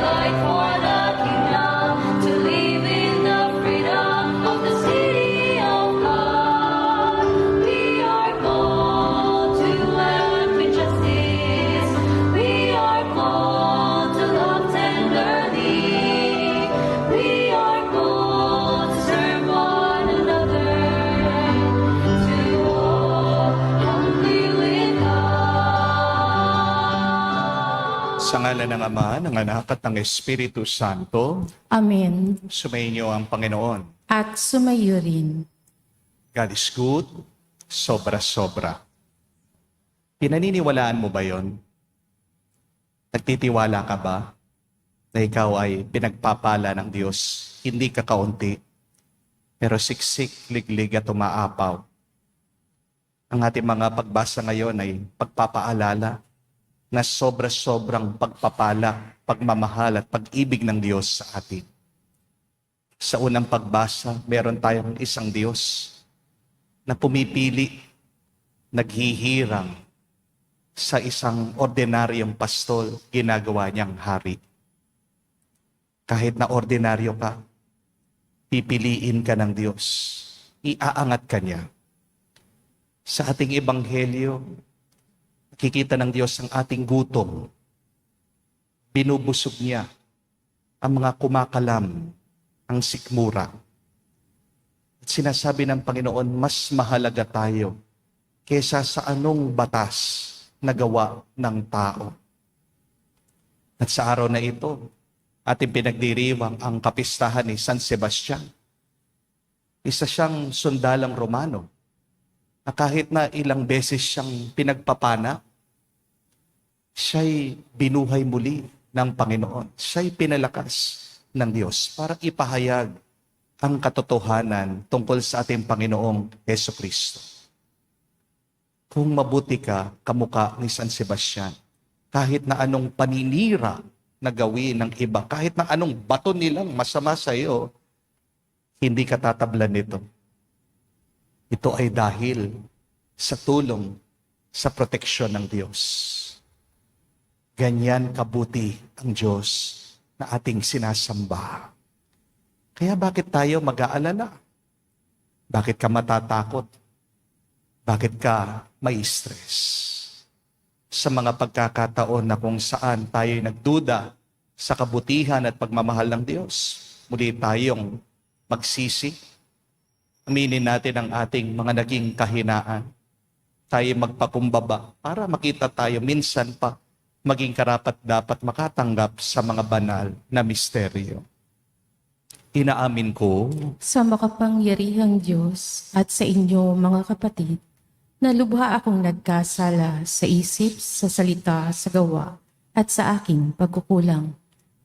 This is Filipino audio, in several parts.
fight for the kingdom, to live in the freedom of the city of God. We are called to act with justice. We are called to love tenderly. We are called to serve one another, to walk humbly with God. Sa ngalan ng Ama, ng Anak at ng Espiritu Santo, Amen. sumainyo ang Panginoon. At sumayo rin. God is good, sobra-sobra. Pinaniniwalaan mo ba yon? Nagtitiwala ka ba na ikaw ay pinagpapala ng Diyos, hindi ka kaunti, pero siksik, liglig at umaapaw? Ang ating mga pagbasa ngayon ay pagpapaalala na sobra-sobrang pagpapala, pagmamahal at pag-ibig ng Diyos sa atin. Sa unang pagbasa, meron tayong isang Diyos na pumipili, naghihirang sa isang ordinaryong pastol, ginagawa niyang hari. Kahit na ordinaryo ka, pipiliin ka ng Diyos, iaangat ka niya. Sa ating ebanghelyo, nakikita ng Diyos ang ating gutom. Binubusog niya ang mga kumakalam, ang sikmura. At sinasabi ng Panginoon, mas mahalaga tayo kesa sa anong batas na gawa ng tao. At sa araw na ito, ating pinagdiriwang ang kapistahan ni San Sebastian. Isa siyang sundalang Romano na kahit na ilang beses siyang pinagpapana, siya'y binuhay muli ng Panginoon. Siya'y pinalakas ng Diyos para ipahayag ang katotohanan tungkol sa ating Panginoong Hesukristo. Kung mabuti ka, kamukha ni San Sebastian, kahit na anong paninira na gawin ng iba, kahit na anong bato nilang masama sa iyo, hindi ka tatablan nito. Ito ay dahil sa tulong, sa proteksyon ng Diyos. Ganyan kabuti ang Diyos na ating sinasamba. Kaya bakit tayo mag-aalala? Bakit ka matatakot? Bakit ka may stress? Sa mga pagkakataon na kung saan tayo'y nagduda sa kabutihan at pagmamahal ng Diyos, muli tayong magsisi. Aminin natin ang ating mga naging kahinaan. Tayo magpakumbaba para makita tayo minsan pa maging karapat dapat makatanggap sa mga banal na misteryo. Inaamin ko Sa makapangyarihang Diyos at sa inyo mga kapatid, na lubha akong nagkasala sa isip, sa salita, sa gawa, at sa aking pagkukulang.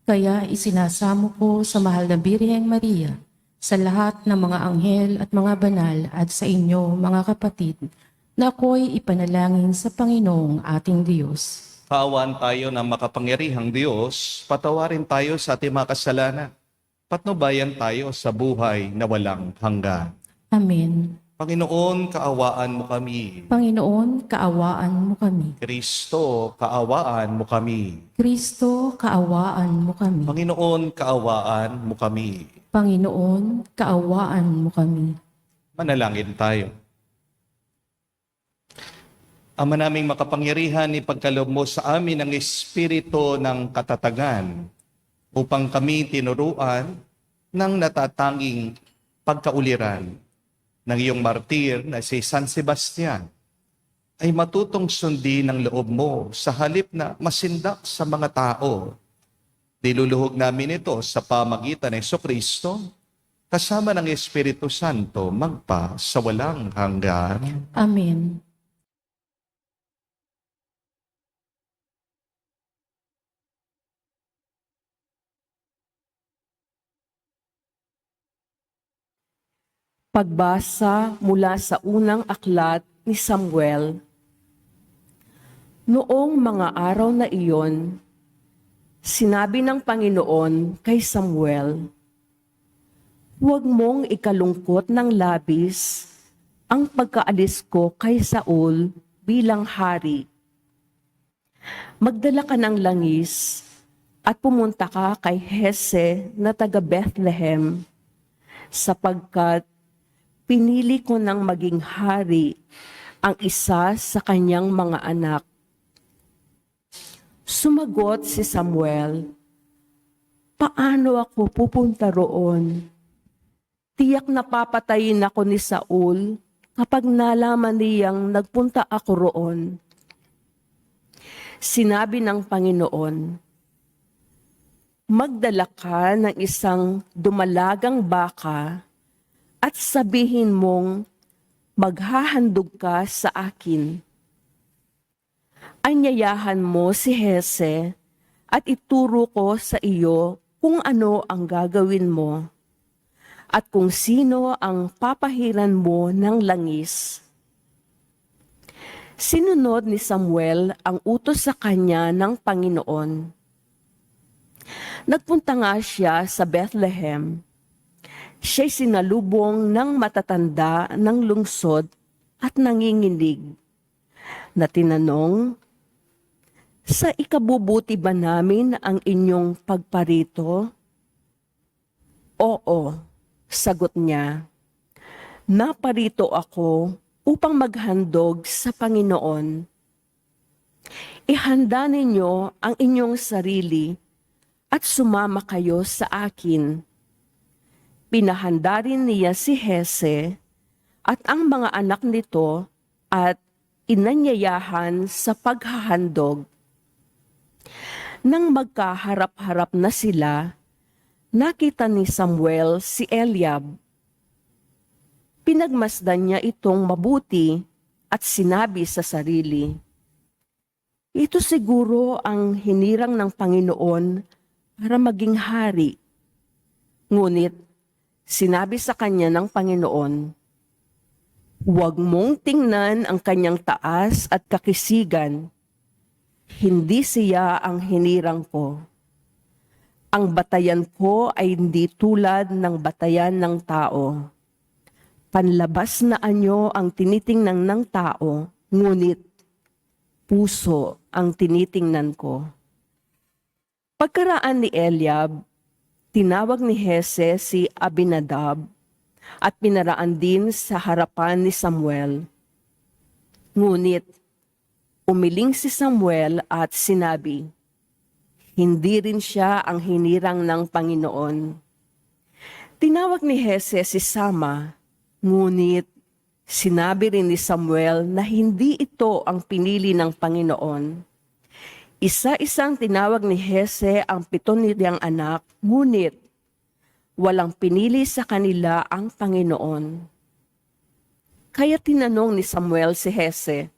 Kaya isinasamo ko sa mahal na Birheng Maria, sa lahat ng mga anghel at mga banal at sa inyo mga kapatid, na ako'y ipanalangin sa Panginoong ating Diyos. kaawaan tayo ng makapangyarihang Diyos, patawarin tayo sa ating mga kasalanan. Patnubayan tayo sa buhay na walang hanggan. Amen. Panginoon, kaawaan mo kami. Panginoon, kaawaan mo kami. Kristo, kaawaan mo kami. Kristo, kaawaan mo kami. Panginoon, kaawaan mo kami. Panginoon, kaawaan mo kami. Manalangin tayo. Ama naming makapangyarihan, ipagkaloob mo sa amin ang espiritu ng katatagan upang kami tinuruan ng natatanging pagkauliran ng iyong martir na si San Sebastian ay matutong sundin ang loob mo sa halip na masindak sa mga tao. Diluluhog namin ito sa pamagitan ng Jesucristo kasama ng Espiritu Santo magpa sa walang hanggan. Amen. Pagbasa mula sa unang aklat ni Samuel. Noong mga araw na iyon, sinabi ng Panginoon kay Samuel, "Huwag mong ikalungkot ng labis ang pagkaalis ko kay Saul bilang hari. Magdala ka ng langis at pumunta ka kay Hese na taga Bethlehem, sapagkat pinili ko ng maging hari ang isa sa kanyang mga anak. Sumagot si Samuel, paano ako pupunta roon? Tiyak na papatayin ako ni Saul kapag nalaman niyang nagpunta ako roon. Sinabi ng Panginoon, magdala ka ng isang dumalagang baka at sabihin mong maghahandog ka sa akin. Anyayahan mo si Hese at ituro ko sa iyo kung ano ang gagawin mo at kung sino ang papahiran mo ng langis. Sinunod ni Samuel ang utos sa kanya ng Panginoon. Nagpunta nga siya sa Bethlehem. Siya'y sinalubong ng matatanda ng lungsod at nanginginig na tinanong, sa ikabubuti ba namin ang inyong pagparito? Oo, sagot niya. Naparito ako upang maghandog sa Panginoon. Ihanda ninyo ang inyong sarili at sumama kayo sa akin. Pinahanda rin niya si Hese at ang mga anak nito at inanyayahan sa paghahandog. Nang magkaharap-harap na sila, nakita ni Samuel si Eliab. Pinagmasdan niya itong mabuti at sinabi sa sarili, ito siguro ang hinirang ng Panginoon para maging hari. Ngunit sinabi sa kanya ng Panginoon, huwag mong tingnan ang kanyang taas at kakisigan. Hindi siya ang hinirang ko. Ang batayan ko ay hindi tulad ng batayan ng tao. Panlabas na anyo ang tinitingnan ng tao, ngunit puso ang tinitingnan ko. Pagkaraan ni Eliab, tinawag ni Hese si Abinadab at pinaraan din sa harapan ni Samuel. Ngunit umiling si Samuel at sinabi, hindi rin siya ang hinirang ng Panginoon. Tinawag ni Hese si Sama, ngunit sinabi rin ni Samuel na hindi ito ang pinili ng Panginoon. Isa-isang tinawag ni Hese ang 7 niyang anak, ngunit walang pinili sa kanila ang Panginoon. Kaya tinanong ni Samuel si Hese,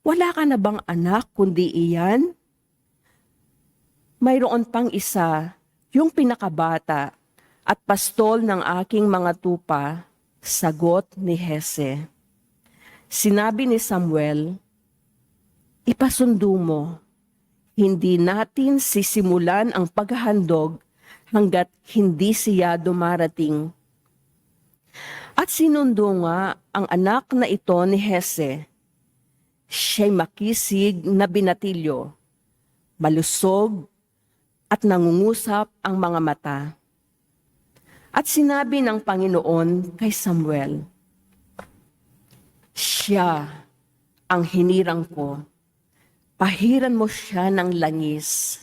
wala ka na bang anak kundi iyan? Mayroon pang isa, yung pinakabata at pastol ng aking mga tupa, sagot ni Hese. Sinabi ni Samuel, ipasundo mo, hindi natin sisimulan ang paghahandog hanggat hindi siya dumarating. At sinundo nga ang anak na ito ni Hese. Siya'y makisig na binatilyo, malusog at nangungusap ang mga mata. At sinabi ng Panginoon kay Samuel, siya ang hinirang ko, pahiran mo siya ng langis.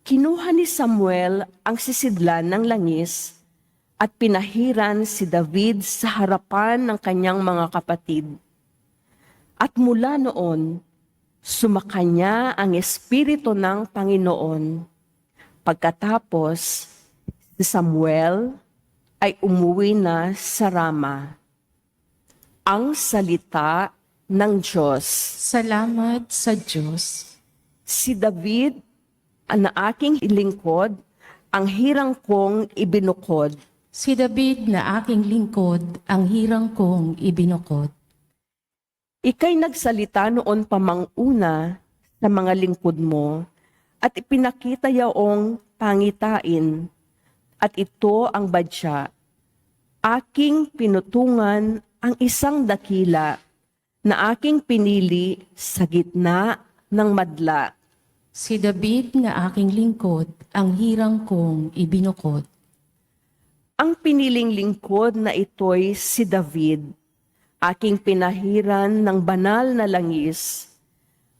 Kinuha ni Samuel ang sisidlan ng langis at pinahiran si David sa harapan ng kanyang mga kapatid. At mula noon, sumakanya ang Espiritu ng Panginoon. Pagkatapos, si Samuel ay umuwi na sa Rama. Ang salita ng Diyos. Salamat sa Diyos. Si David, na aking lingkod, ang hirang kong ibinukod. Si David na aking lingkod, ang hirang kong ibinukod. Ika'y nagsalita noon pa manguna sa mga lingkod mo at ipinakita yaong pangitain at ito ang badya. Aking pinutungan ang isang dakila na aking pinili sa gitna ng madla. Si David na aking lingkod, ang hirang kong ibinukod. Ang piniling lingkod na ito'y si David, aking pinahiran ng banal na langis,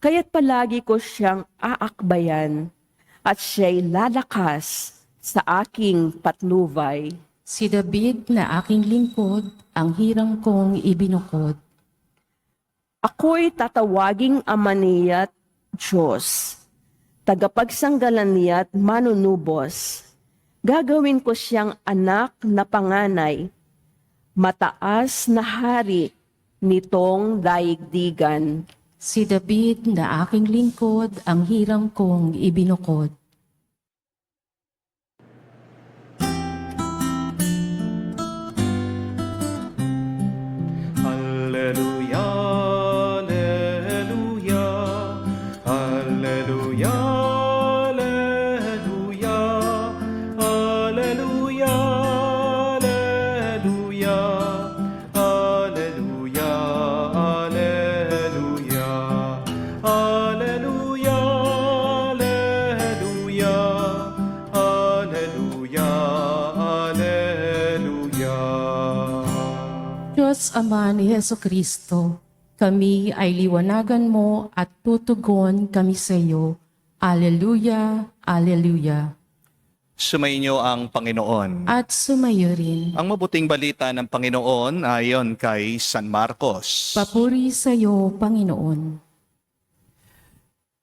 kaya't palagi ko siyang aakbayan at siya'y lalakas sa aking patnubay. Si David na aking lingkod, ang hirang kong ibinukod. Ako'y tatawaging ama niya't Diyos, tagapagsanggalan niya't manunubos. Gagawin ko siyang anak na panganay, mataas na hari nitong daigdigan. Si David na aking lingkod, ang hirang kong ibinukod. Alleluia, alleluia, alleluia, alleluia, alleluia, alleluia, alleluia, alleluia, alleluia, alleluia, alleluia, alleluia. Diyos Ama ni Jesucristo, kami ay liwanagan mo at tutugon kami sa iyo. Alleluia, Alleluia. Sumainyo ang Panginoon. At sumayo rin. Ang mabuting balita ng Panginoon ayon kay San Marcos. Papuri sa iyo, Panginoon.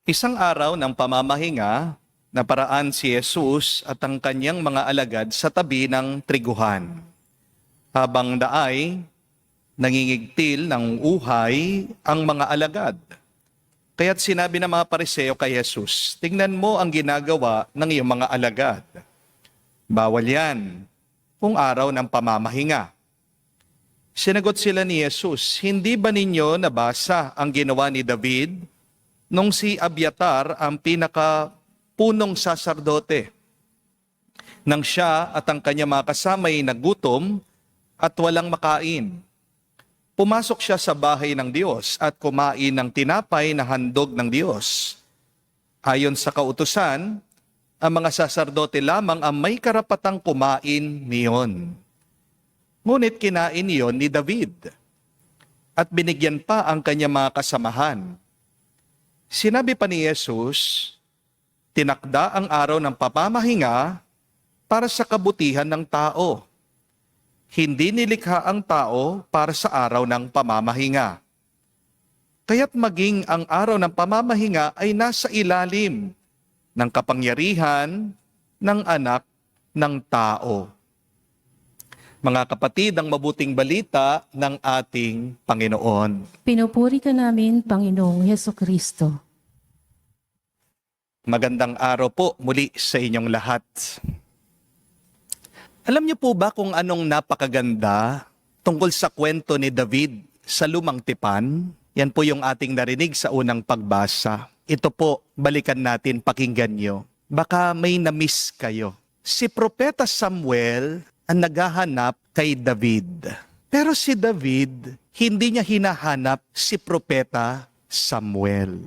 Isang araw ng pamamahinga, naparaan si Jesus at ang kanyang mga alagad sa tabi ng triguhan. Habang daay, nangingigtil ng uhay ang mga alagad. Kaya't sinabi ng mga Pariseo kay Jesus, tingnan mo ang ginagawa ng iyong mga alagad. Bawal yan, kung araw ng pamamahinga. Sinagot sila ni Jesus, hindi ba ninyo nabasa ang ginawa ni David nung si Abiatar ang pinakapunong saserdote? Nang siya at ang kanyang mga kasama'y nagutom at walang makain. Pumasok siya sa bahay ng Diyos at kumain ng tinapay na handog ng Diyos. Ayon sa kautusan, ang mga saserdote lamang ang may karapatang kumain niyon. Ngunit kinain niyon ni David at binigyan pa ang kanyang mga kasamahan. Sinabi pa ni Jesus, tinakda ang araw ng pamamahinga para sa kabutihan ng tao. Hindi nilikha ang tao para sa araw ng pamamahinga. Kaya't maging ang araw ng pamamahinga ay nasa ilalim ng kapangyarihan ng anak ng tao. Mga kapatid, ang mabuting balita ng ating Panginoon. Pinupuri ka namin, Panginoong Jesucristo. Magandang araw po muli sa inyong lahat. Alam niyo po ba kung anong napakaganda tungkol sa kwento ni David sa Lumang Tipan? Yan po yung ating narinig sa unang pagbasa. Ito po, balikan natin, pakinggan niyo. Baka may na-miss kayo. Si Propeta Samuel ang naghahanap kay David. Pero si David, hindi niya hinahanap si Propeta Samuel.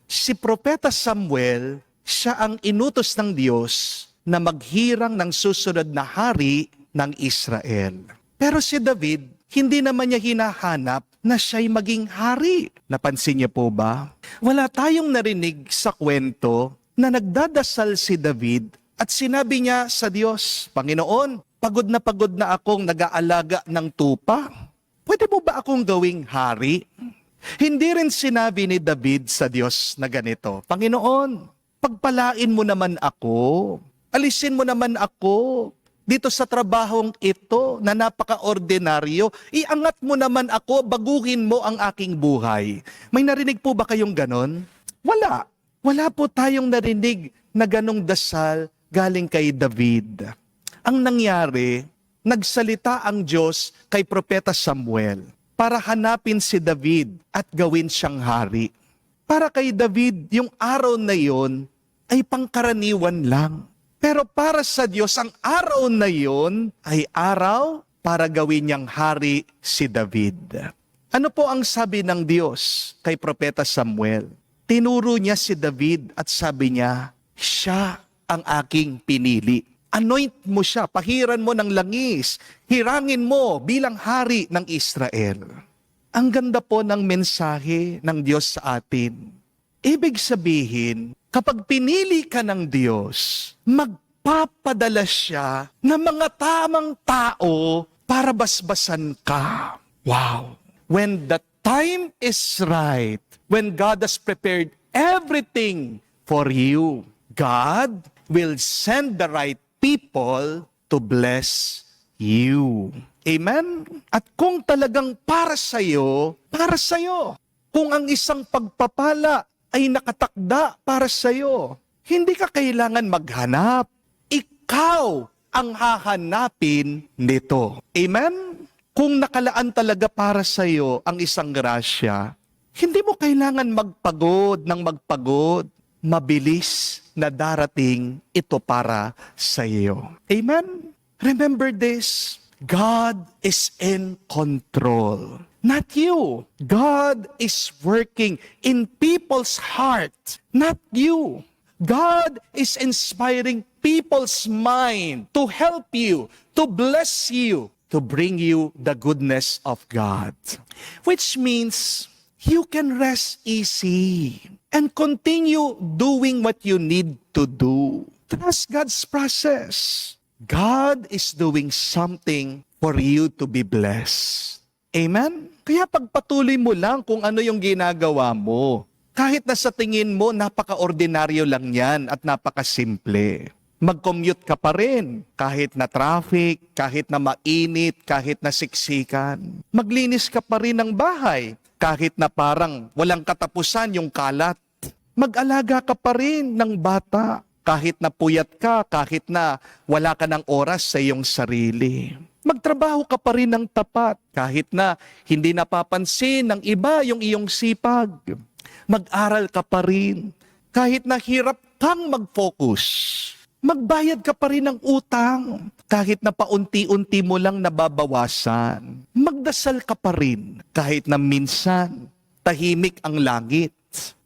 Si Propeta Samuel, siya ang inutos ng Diyos na maghirang ng susunod na hari ng Israel. Pero si David, hindi naman niya hinahanap na siya'y maging hari. Napansin niyo po ba? Wala tayong narinig sa kwento na nagdadasal si David at sinabi niya sa Diyos, Panginoon, pagod na akong nag-aalaga ng tupa. Pwede mo ba akong gawing hari? Hindi rin sinabi ni David sa Diyos na ganito, Panginoon, pagpalain mo naman ako. Alisin mo naman ako dito sa trabahong ito na napaka-ordinaryo. Iangat mo naman ako, baguhin mo ang aking buhay. May narinig po ba kayong ganon? Wala. Wala po tayong narinig na ganong dasal galing kay David. Ang nangyari, nagsalita ang Diyos kay Propeta Samuel para hanapin si David at gawin siyang hari. Para kay David, yung araw na yon ay pangkaraniwan lang. Pero para sa Diyos, ang araw na yon ay araw para gawin niyang hari si David. Ano po ang sabi ng Diyos kay Propeta Samuel? Tinuro niya si David at sabi niya, siya ang aking pinili. Anoint mo siya, pahiran mo ng langis, hirangin mo bilang hari ng Israel. Ang ganda po ng mensahe ng Diyos sa atin. Ibig sabihin, kapag pinili ka ng Diyos, magpapadala siya ng mga tamang tao para basbasan ka. Wow! When the time is right, when God has prepared everything for you, God will send the right people to bless you. Amen? At kung talagang para sa'yo, para sa'yo. Kung ang isang pagpapala ay nakatakda para sa'yo, hindi ka kailangan maghanap. Ikaw ang hahanapin nito. Amen? Kung nakalaan talaga para sa'yo ang isang grasya, hindi mo kailangan magpagod ng magpagod. Mabilis na darating ito para sa iyo. Amen? Remember this, God is in control. Not you. God is working in people's heart. Not you. God is inspiring people's mind to help you, to bless you, to bring you the goodness of God. Which means you can rest easy and continue doing what you need to do. Trust God's process. God is doing something for you to be blessed. Amen? Kaya pagpatuloy mo lang kung ano yung ginagawa mo. Kahit na sa tingin mo, napaka-ordinaryo lang yan at napaka-simple. Mag-commute ka pa rin, kahit na traffic, kahit na mainit, kahit na siksikan. Maglinis ka pa rin ng bahay, kahit na parang walang katapusan yung kalat. Mag-alaga ka pa rin ng bata, kahit na puyat ka, kahit na wala ka ng oras sa iyong sarili. Magtrabaho ka pa rin ng tapat, kahit na hindi napapansin ng iba yung iyong sipag. Mag-aral ka pa rin, kahit na hirap kang mag-focus. Magbayad ka pa rin ng utang, kahit na paunti-unti mo lang nababawasan. Magdasal ka pa rin, kahit na minsan tahimik ang langit.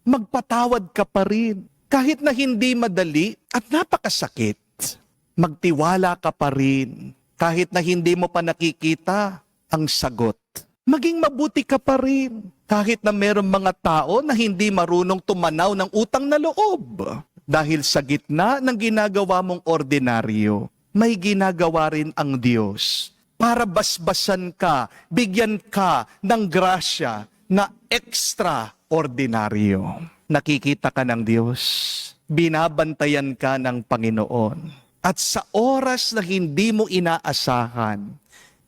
Magpatawad ka pa rin, kahit na hindi madali at napakasakit. Magtiwala ka pa rin, kahit na hindi mo pa nakikita ang sagot. Maging mabuti ka pa rin, kahit na mayroong mga tao na hindi marunong tumanaw ng utang na loob. Dahil sa gitna ng ginagawa mong ordinaryo, may ginagawa rin ang Diyos para basbasan ka, bigyan ka ng grasya na extraordinaryo. Nakikita ka ng Diyos, binabantayan ka ng Panginoon. At sa oras na hindi mo inaasahan,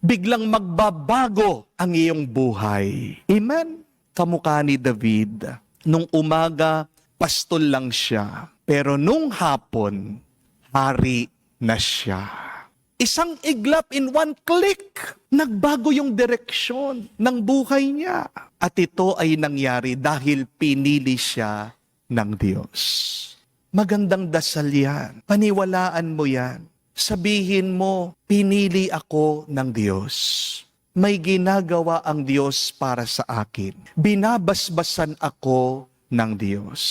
biglang magbabago ang iyong buhay. Amen? Kamukha ni David, nung umaga, pastol lang siya. Pero nung hapon, hari na siya. Isang iglap in one click, nagbago yung direksyon ng buhay niya. At ito ay nangyari dahil pinili siya ng Diyos. Magandang dasal yan. Paniwalaan mo yan. Sabihin mo, pinili ako ng Diyos. May ginagawa ang Diyos para sa akin. Binabasbasan ako ng Diyos.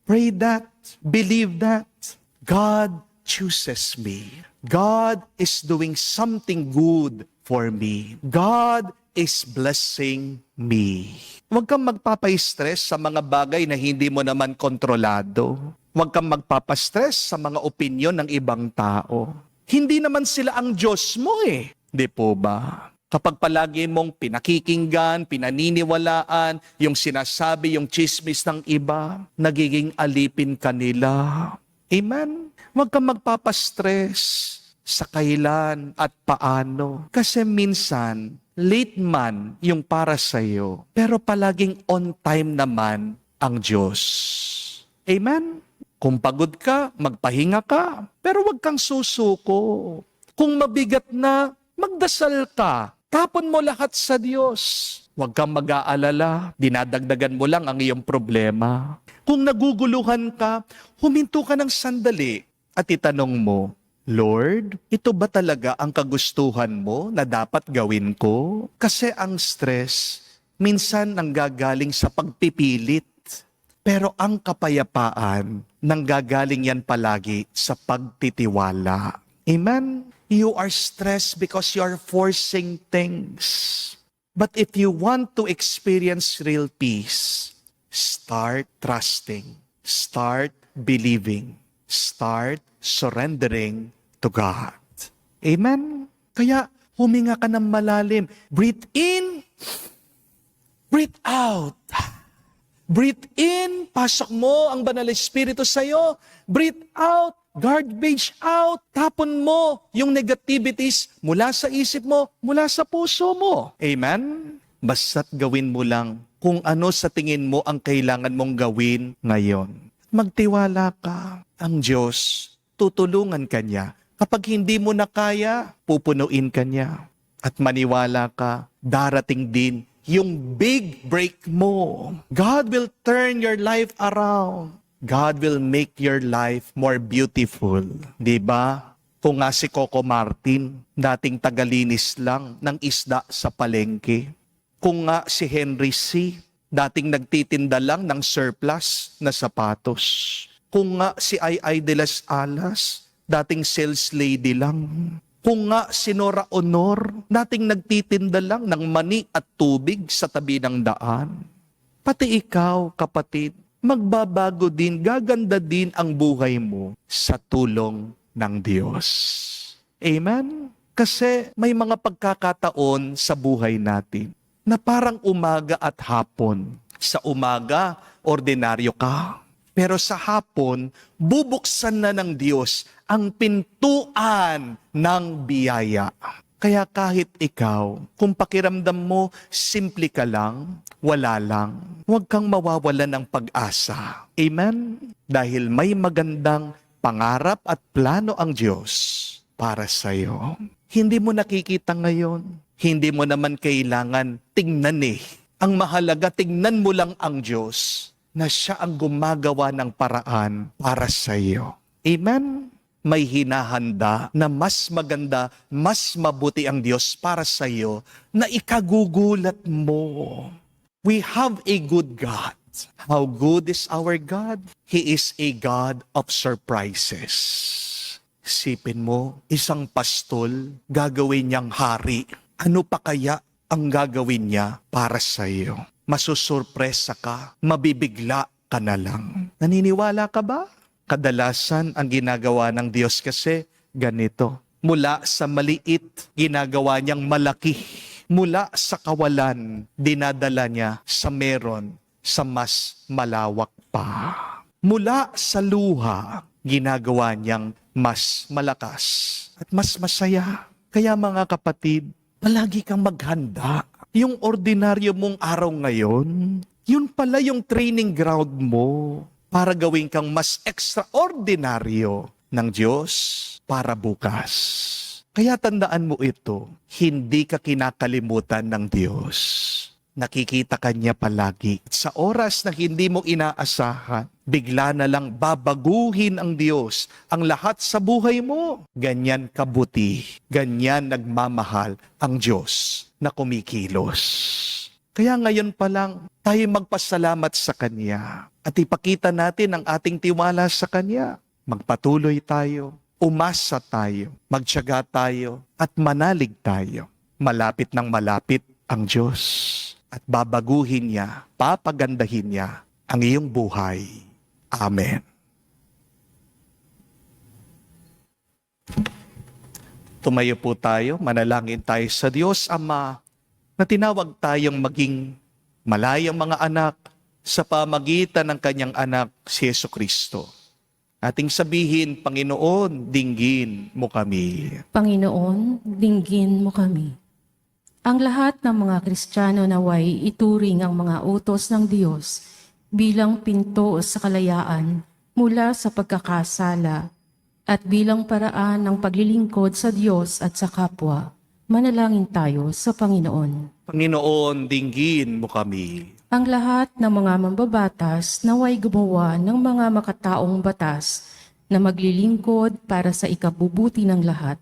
Pray that. Believe that. God chooses me. God is doing something good for me. God is blessing me. Huwag kang magpapa-stress sa mga bagay na hindi mo naman kontrolado. Huwag kang magpapa-stress sa mga opinyon ng ibang tao. Hindi naman sila ang Diyos mo eh. Di po ba? Kapag palagi mong pinakikinggan, pinaniniwalaan, yung sinasabi, yung chismis ng iba, nagiging alipin ka nila. Amen? Huwag kang magpapastress sa kailan at paano. Kasi minsan, late man yung para sa'yo, pero palaging on time naman ang Diyos. Amen? Kung pagod ka, magpahinga ka, pero huwag kang susuko. Kung mabigat na, magdasal ka. Tapon mo lahat sa Diyos. Huwag kang mag-aalala. Dinadagdagan mo lang ang iyong problema. Kung naguguluhan ka, huminto ka ng sandali at itanong mo, Lord, ito ba talaga ang kagustuhan mo na dapat gawin ko? Kasi ang stress, minsan nanggagaling sa pagpipilit. Pero ang kapayapaan, nanggagaling yan palagi sa pagtitiwala. Amen? You are stressed because you are forcing things. But if you want to experience real peace, start trusting, start believing, start surrendering to God. Amen? Kaya huminga ka ng malalim. Breathe in, breathe out. Breathe in, pasok mo ang Banal na Espiritu sa'yo. Breathe out, garbage out. Tapon mo yung negativities mula sa isip mo, mula sa puso mo. Amen? Basta't gawin mo lang kung ano sa tingin mo ang kailangan mong gawin ngayon. Magtiwala ka. Ang Diyos, tutulungan ka niya. Kapag hindi mo na kaya, pupunuin ka niya. At maniwala ka, darating din yung big break mo. God will turn your life around. God will make your life more beautiful. Diba? Kung nga si Coco Martin, dating tagalinis lang ng isda sa palengke. Kung nga si Henry C., dating nagtitinda lang ng surplus na sapatos. Kung nga si Ay de las Alas, dating sales lady lang. Kung nga si Nora Honor, dating nagtitinda lang ng mani at tubig sa tabi ng daan. Pati ikaw, kapatid, magbabago din, gaganda din ang buhay mo sa tulong ng Diyos. Amen? Kasi may mga pagkakataon sa buhay natin na parang umaga at hapon. Sa umaga, ordinaryo ka. Pero sa hapon, bubuksan na ng Diyos ang pintuan ng biyaya. Kaya kahit ikaw, kung pakiramdam mo, simple ka lang, wala lang, huwag kang mawawalan ng pag-asa. Amen? Dahil may magandang pangarap at plano ang Diyos para sa iyo. Hindi mo nakikita ngayon. Hindi mo naman kailangan tingnan Ang mahalaga, tingnan mo lang ang Diyos na siya ang gumagawa ng paraan para sa iyo. Amen? May hinahanda na mas maganda, mas mabuti ang Diyos para sa iyo na ikagugulat mo. We have a good God. How good is our God? He is a God of surprises. Sipin mo, isang pastol, gagawin niyang hari. Ano pa kaya ang gagawin niya para sa iyo? Masusurpresa ka, mabibigla ka na lang. Naniniwala ka ba? Kadalasan ang ginagawa ng Diyos kasi ganito. Mula sa maliit, ginagawa niyang malaki. Mula sa kawalan, dinadala niya sa meron, sa mas malawak pa. Mula sa luha, ginagawa niyang mas malakas at mas masaya. Kaya mga kapatid, palagi kang maghanda. Yung ordinaryo mong araw ngayon, yun pala yung training ground mo para gawin kang mas extraordinaryo ng Diyos para bukas. Kaya tandaan mo ito, hindi ka kinakalimutan ng Diyos. Nakikita ka niya palagi. Sa oras na hindi mo inaasahan, bigla na lang babaguhin ang Diyos ang lahat sa buhay mo. Ganyan kabuti, ganyan nagmamahal ang Diyos na kumikilos. Kaya ngayon pa lang, tayo magpasalamat sa Kanya at ipakita natin ang ating tiwala sa Kanya. Magpatuloy tayo, umasa tayo, magtiyaga tayo at manalig tayo. Malapit ng malapit ang Diyos. At babaguhin niya, papagandahin niya ang iyong buhay. Amen. Tumayo po tayo, manalangin tayo sa Diyos Ama na tinawag tayong maging malayang mga anak sa pamagitan ng Kanyang anak si Jesucristo. Ating sabihin, Panginoon, dinggin mo kami. Panginoon, dinggin mo kami. Ang lahat ng mga Kristiyano naway ituring ang mga utos ng Diyos bilang pinto sa kalayaan mula sa pagkakasala at bilang paraan ng paglilingkod sa Diyos at sa kapwa. Manalangin tayo sa Panginoon. Panginoon, dinggin mo kami. Ang lahat ng mga mambabatas naway gumawa ng mga makataong batas na maglilingkod para sa ikabubuti ng lahat.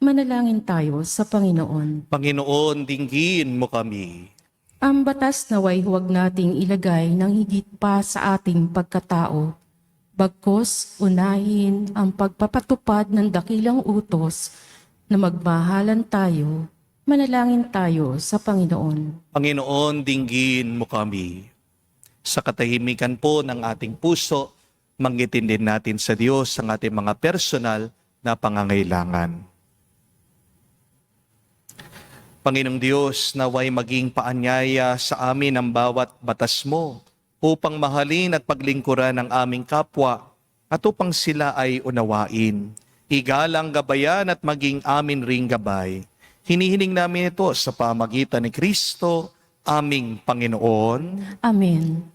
Manalangin tayo sa Panginoon. Panginoon, dinggin mo kami. Ang batas naway huwag nating ilagay ng higit pa sa ating pagkatao. Bagkus unahin ang pagpapatupad ng dakilang utos na magmahalan tayo, manalangin tayo sa Panginoon. Panginoon, dinggin mo kami. Sa katahimikan po ng ating puso, manggitin din natin sa Diyos ang ating mga personal na pangangailangan. Panginoong Diyos, naway maging paanyaya sa amin ang bawat batas mo upang mahalin at paglingkuran ang aming kapwa at upang sila ay unawain. Igalang gabayan at maging amin ring gabay. Hinihiling namin ito sa pamagitan ni Kristo, aming Panginoon. Amen.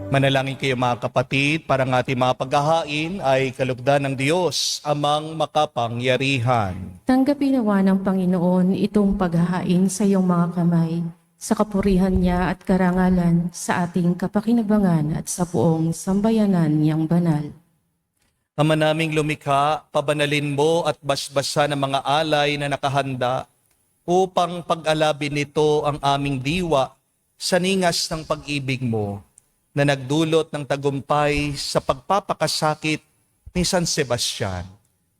Manalangin kayo mga kapatid, para ng ating mga paghahain ay kalugdan ng Diyos, amang makapangyarihan. Tanggapin nawa ng Panginoon itong paghahain sa iyong mga kamay, sa kapurihan niya at karangalan, sa ating kapakinabangan at sa buong sambayanan niyang banal. Ama naming lumikha, pabanalin mo at basbasa ng mga alay na nakahanda upang pag-alabin nito ang aming diwa sa ningas ng pag-ibig mo na nagdulot ng tagumpay sa pagpapakasakit ni San Sebastian.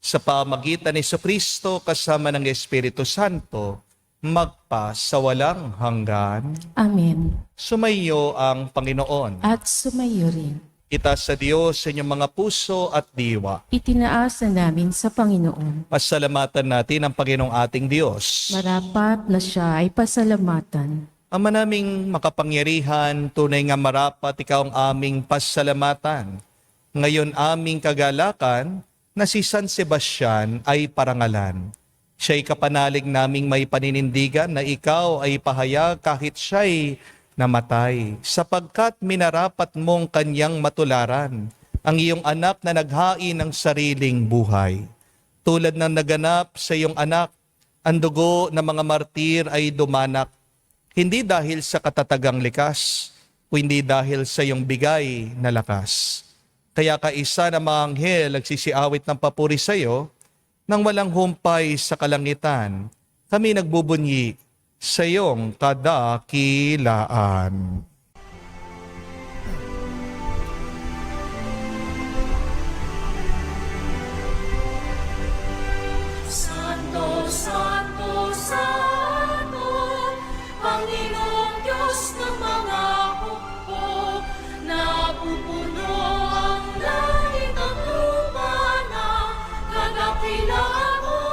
Sa pamagitan ni Jesucristo kasama ng Espiritu Santo, magpa sa walang hanggan. Amen. Sumayo ang Panginoon. At sumayo rin. Itaas sa Diyos sa inyong mga puso at diwa. Itinaasa namin sa Panginoon. Pasalamatan natin ang Panginoong ating Diyos. Marapat na siya ay pasalamatan. Ama naming makapangyarihan, tunay nga marapat ikaw ang aming pasalamatan. Ngayon aming kagalakan na si San Sebastian ay parangalan. Siya'y kapanalig naming may paninindigan na ikaw ay pahayag kahit siya'y namatay, sapagkat minarapat mong kanyang matularan ang iyong anak na naghain ng sariling buhay. Tulad ng naganap sa iyong anak, ang dugo ng mga martir ay dumanak, hindi dahil sa katatagang likas, kundi dahil sa iyong bigay na lakas. Kaya kaisa na mga anghel nagsisiawit ng papuri sa iyo, nang walang humpay sa kalangitan, kami nagbubunyi sa iyong kadakilaan. Santo, Santo, Santo, Panginoong Diyos ng mga hukbo, napupuno ang langit at lupa ng kadakilaan mo.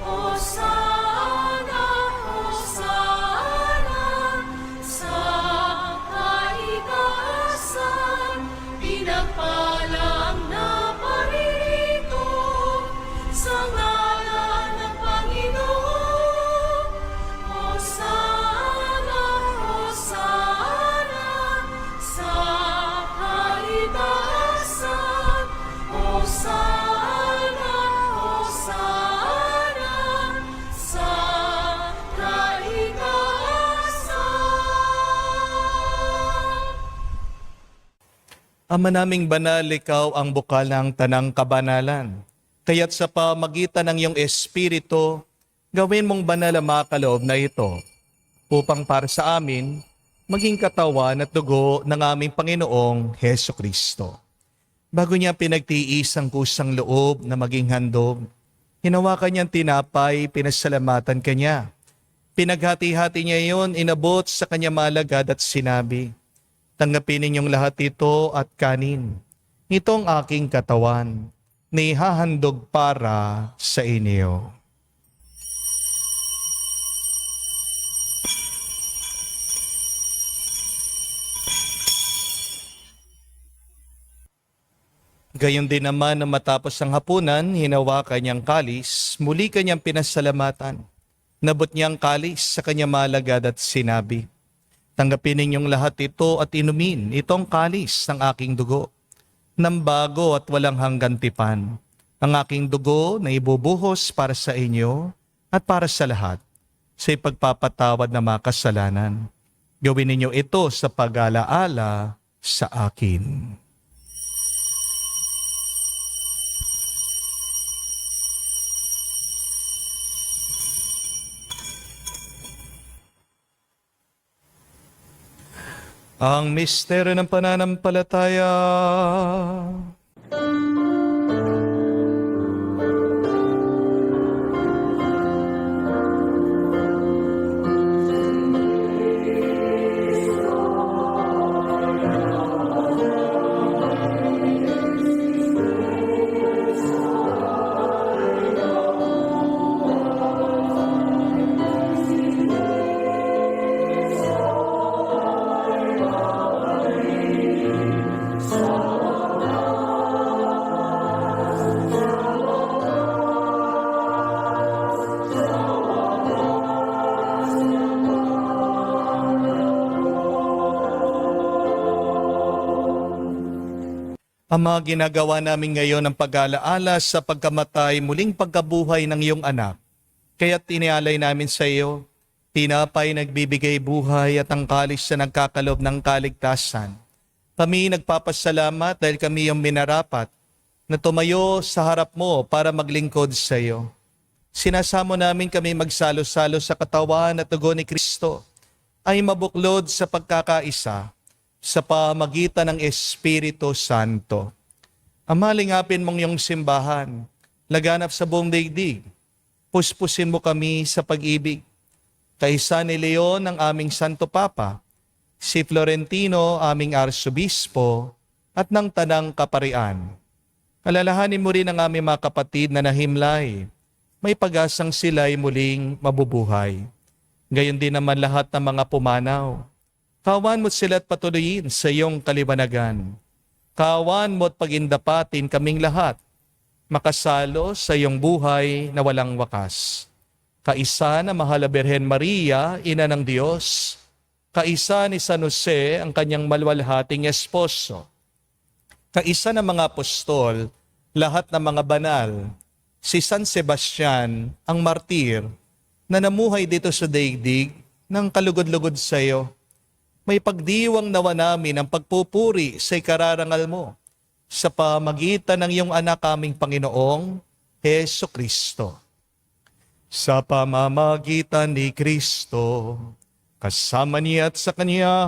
Hosana, Hosana, sa Ama naming banal, ikaw ang bukal ng tanang kabanalan. Kaya't sa pamagitan ng iyong Espiritu, gawin mong banal ang mga kaloob na ito upang para sa amin maging katawan at dugo ng aming Panginoong Heso Kristo. Bago niya pinagtiis ang kusang loob na maging handog, hinawakan niyang tinapay, pinasalamatan kanya. Pinaghati-hati niya iyon, inabot sa kanya malagad at sinabi, "Tanggapin ninyong lahat ito at kanin. Itong aking katawan, na ihahandog para sa inyo." Gayon din naman na matapos ang hapunan, hinawakan niyang kalis, muli kanyang pinasalamatan. Nabot niyang kalis sa kanya malagad at sinabi, "Tanggapin ninyong lahat ito at inumin itong kalis ng aking dugo, ng bago at walang hanggan tipan, ang aking dugo na ibubuhos para sa inyo at para sa lahat, sa ipagpapatawad ng mga kasalanan. Gawin ninyo ito sa pag-alaala sa akin." Ang misteryo ng pananampalataya. Ama, ginagawa namin ngayon ang pag-alaala sa pagkamatay, muling pagkabuhay ng iyong anak. Kaya't inialay namin sa iyo, tinapay nagbibigay buhay at ang kalis na nagkakalob ng kaligtasan. Kami nagpapasalamat dahil kami yung minarapat na tumayo sa harap mo para maglingkod sa iyo. Sinasamo namin kami magsalo-salo sa katawan at dugo ni Kristo ay mabuklod sa pagkakaisa sa pamagitan ng Espiritu Santo. Ama, lingapin mong iyong simbahan, laganap sa buong daigdig. Puspusin mo kami sa pag-ibig. Kaisa ni Leon ang aming Santo Papa, si Florentino aming Arsobispo, at ng Tanang Kaparian. Alalahanin mo rin ang aming mga kapatid na nahimlay. May pag-asang sila'y muling mabubuhay. Gayon din naman lahat ng mga pumanaw. Kawan mo't sila't patuloyin sa iyong kaliwanagan. Kawan mo't pagindapatin kaming lahat, makasalo sa iyong buhay na walang wakas. Kaisa na mahal na Birhen Maria, Ina ng Diyos, kaisa ni San Jose, ang kanyang maluwalhating esposo, kaisa ng mga apostol, lahat ng mga banal, si San Sebastian, ang martir, na namuhay dito sa daigdig ng kalugod-lugod sa iyo. May pagdiwang nawa namin ang pagpupuri sa ikararangal mo sa pamagitan ng iyong anak aming Panginoong Heso Kristo. Sa pamamagitan ni Kristo, kasama niya at sa Kanya,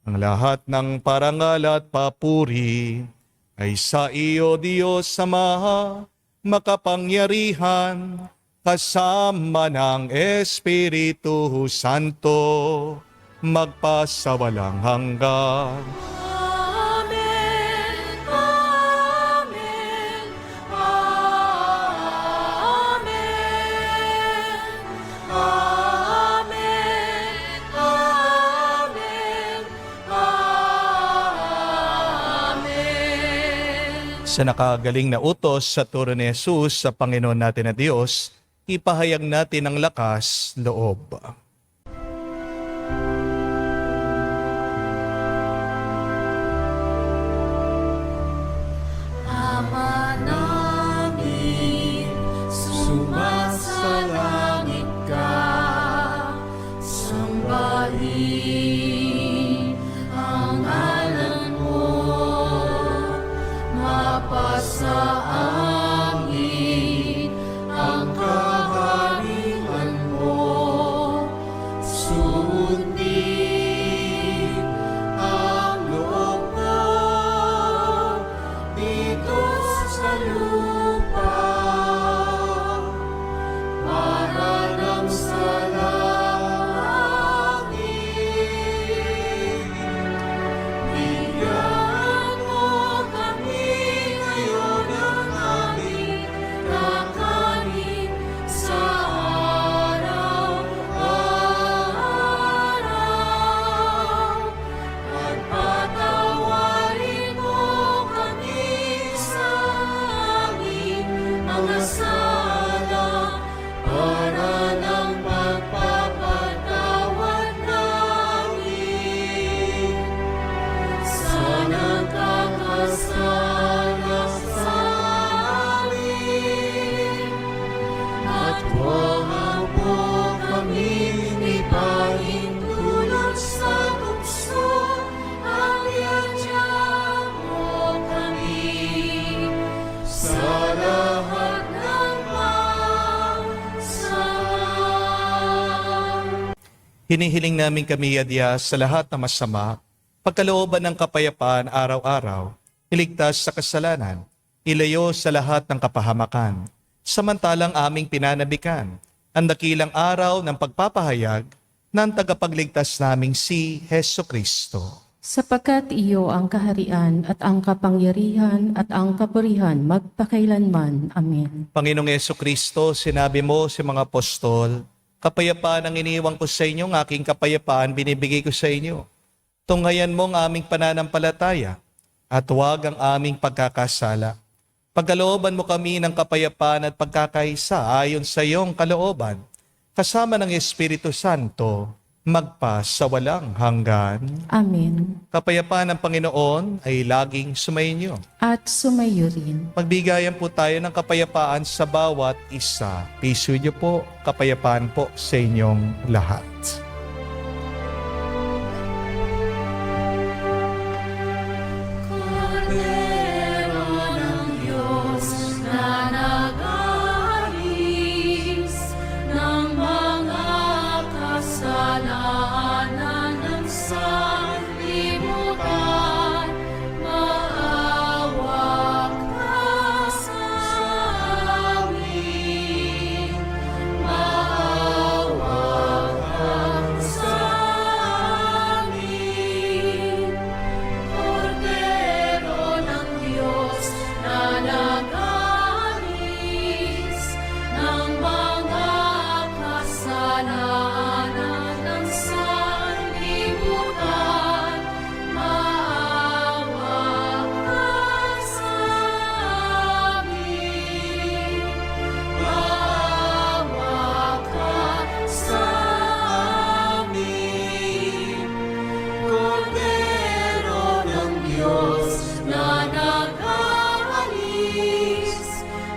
ang lahat ng parangal at papuri ay sa iyo, Diyos Ama, makapangyarihan, kasama ng Espiritu Santo, magpasawalang hanggan. Amen. Amen. Amen. Amen. Amen. Amen. Sa nakagaling na utos sa turo ni Jesus sa Panginoon natin na Diyos, ipahayag natin ang lakas loob. Ama namin, sumasalangit ka, sambahin ang ngalan mo, amin ang kaharian mo. Sundin ang loob mo dito sa lupa para nang sa langit. Bigyan mo kami ngayon ng aming kakanin sa araw-araw. At patawarin mo kami sa aming mga sala para ng pagpapatawad namin sa nagkakasala sa amin. At huwag mo kami ipahintulot sa tukso, ang yadya mo kami sa lahat ng masama. Hinihiling namin kami, Yadya, sa lahat na masama, pagkalooban ng kapayapaan araw-araw, iligtas sa kasalanan, ilayo sa lahat ng kapahamakan, samantalang aming pinanabikan, ang dakilang araw ng pagpapahayag ng tagapagligtas naming si Heso Kristo. Sapagkat iyo ang kaharian at ang kapangyarihan at ang kapurihan magpakailanman. Amen. Panginoong Heso Kristo, sinabi mo sa mga apostol, kapayapaan ang iniwang ko sa inyo, ng aking kapayapaan binibigay ko sa inyo. Tunghayan mo ang aming pananampalataya at huwag ang aming pagkakasala. Pagkalooban mo kami ng kapayapaan at pagkakaisa ayon sa iyong kalooban, kasama ng Espiritu Santo, magpa sa walang hanggan. Amen. Kapayapaan ng Panginoon ay laging sumainyo. At sumayo rin. Magbigayan po tayo ng kapayapaan sa bawat isa. Piso niyo po, kapayapaan po sa inyong lahat. Kordero ng Diyos na nag-aalis ng mga kasalanan ng sanlibutan, maawa ka sa amin. Maawa ka sa amin. Kordero ng Diyos na nag-aalis ng mga kasalanan ng sanlibutan, maawa ka sa amin. Maawa ka sa amin. Kordero ng Diyos na nag-aalis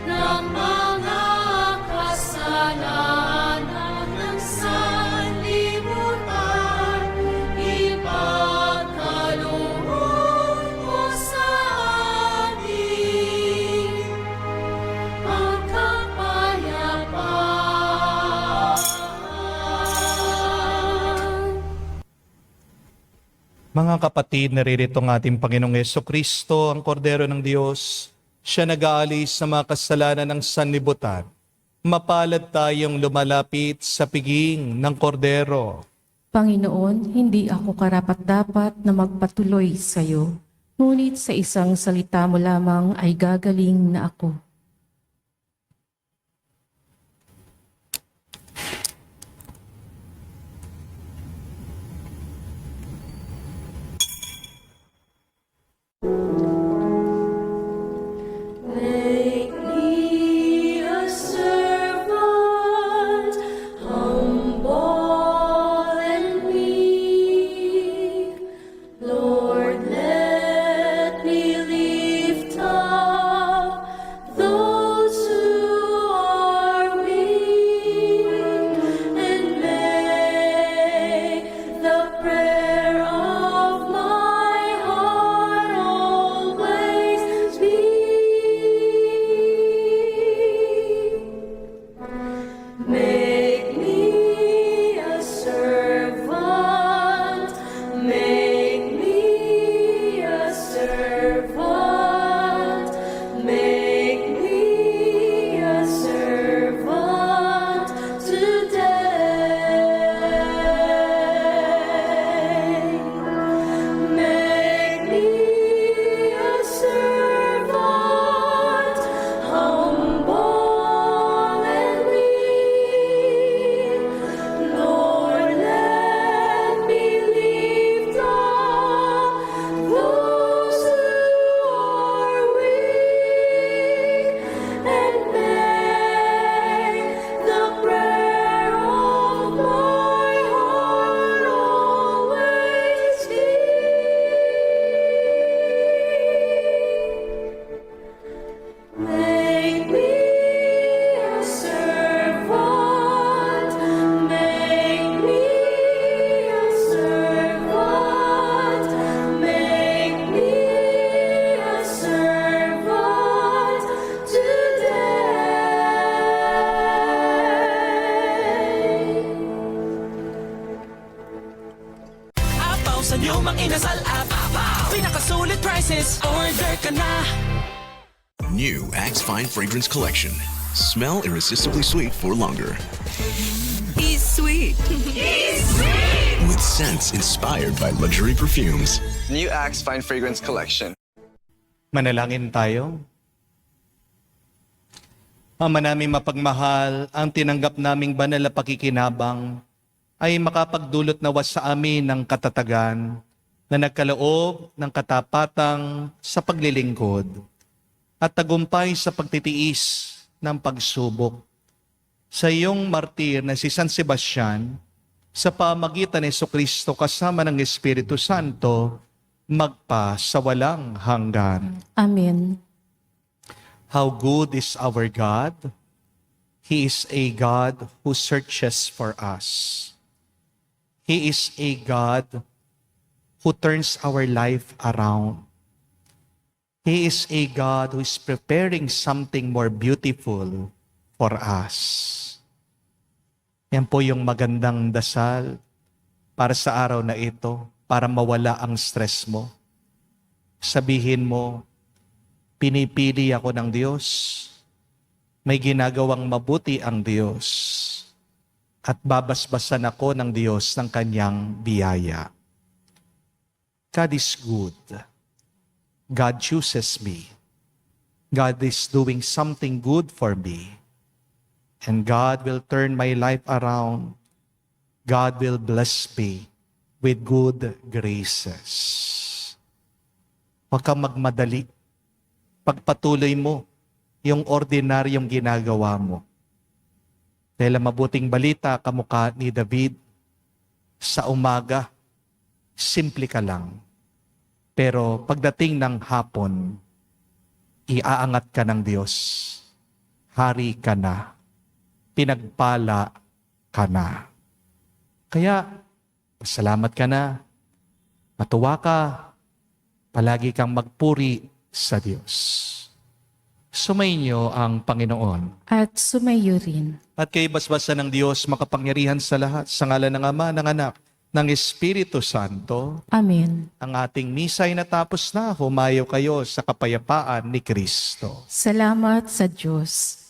ng mga kasalanan ng sanlibutan, ipagkaloob mo sa amin ang kapayapaan. Mga kapatid, naririto ang ating Panginoong Jesucristo, ang Kordero ng Diyos. Siya nag-aalis sa mga kasalanan ng sanlibutan. Mapalad tayong lumalapit sa piging ng Kordero. Panginoon, hindi ako karapat-dapat na magpatuloy sa iyo, ngunit sa isang salita mo lamang ay gagaling na ako. Make me a servant, humble and meek. Lord, let me lift up the Inasal app, pinakasulit prices, order ka na. New Axe Fine Fragrance Collection. Smell irresistibly sweet for longer. He's sweet. With scents inspired by luxury perfumes. New Axe Fine Fragrance Collection. Manalangin tayo. Ama namin mapagmahal, ang tinanggap naming banal na pakikinabang ay makapagdulot nawa sa amin ng katatagan na nagkaloob ng katapatang sa paglilingkod at tagumpay sa pagtitiis ng pagsubok. Sa iyong martir na si San Sebastian, sa pamagitan ni Jesucristo kasama ng Espiritu Santo, magpa sa walang hanggan. Amen. How good is our God? He is a God who searches for us. He is a God who turns our life around. He is a God who is preparing something more beautiful for us. Yan po yung magandang dasal para sa araw na ito, para mawala ang stress mo. Sabihin mo, pinipili ako ng Diyos. May ginagawang mabuti ang Diyos. At babasbasan ako ng Diyos ng kanyang biyaya. God is good. God chooses me. God is doing something good for me. And God will turn my life around. God will bless me with good graces. Huwag kang magmadali. Pagpatuloy mo yung ordinaryong ginagawa mo. Dahil ang mabuting balita, kamukha ni David, sa umaga, simple ka lang. Pero pagdating ng hapon, iaangat ka ng Diyos. Hari ka na. Pinagpala ka na. Kaya, pasalamat ka na. Matuwa ka. Palagi kang magpuri sa Diyos. Sumainyo ang Panginoon. At sumayo rin. At kay basbasan ng Diyos, makapangyarihan sa lahat, sa ngalan ng Ama, ng Anak, ng Espiritu Santo, Amen. ang ating misa ay natapos na. Humayo kayo sa kapayapaan ni Kristo. Salamat sa Diyos.